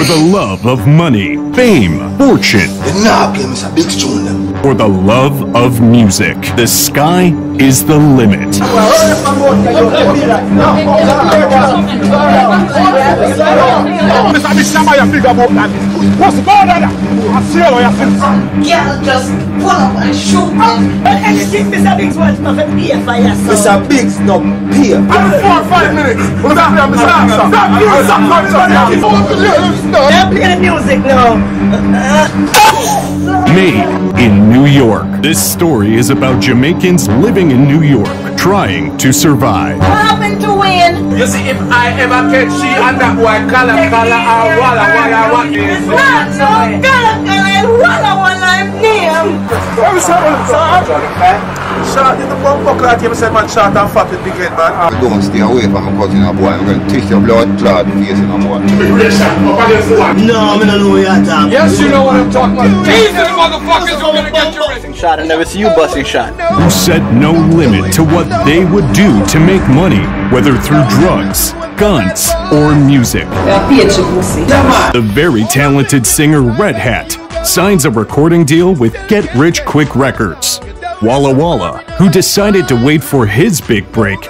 For the love of money, fame, fortune, for the love of music, the sky is the limit. What's going on? Girl, just pull up and shoot me. Anything Mr. Biggs wants to pay for yourself. Mr. Biggs, no pay. 4 or 5 minutes. Don't play the music now. Made in New York. This story is about Jamaicans living in New York, trying to survive. What happened to Wayne? You see, if I ever catch she and that boy, Kala, Walla, what is it? Not no Walla, name. What was that? Shot in the one buckle at him, said man shot and fought with big head man. Don't stay away from my cousin, boy. I'm going to twist your blood clot face in a boy. No, I don't know what you're talking. Yes, you know what I'm talking about. These are the motherfuckers who are going to get you arrested. Shot. I never see you busting shot. Who set no limit to what they would do to make money, whether through drugs, guns, or music. The very talented singer Red Hat signs a recording deal with Get Rich Quick Records. Walla Walla, who decided to wait for his big break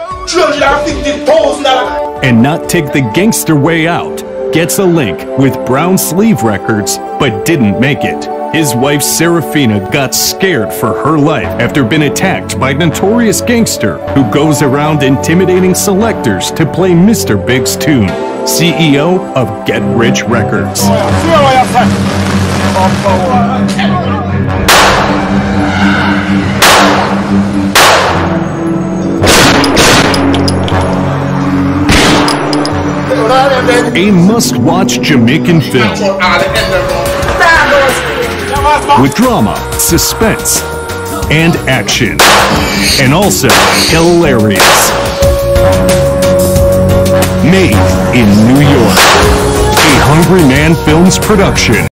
and not take the gangster way out, gets a link with Brown Sleeve Records but didn't make it. His wife Serafina got scared for her life after being attacked by Notorious Gangster, who goes around intimidating selectors to play Mr. Big's tune. CEO of Get Rich Records. A must-watch Jamaican film with drama, suspense, and action, and also hilarious. Made in New York, a Hungry Man Films production.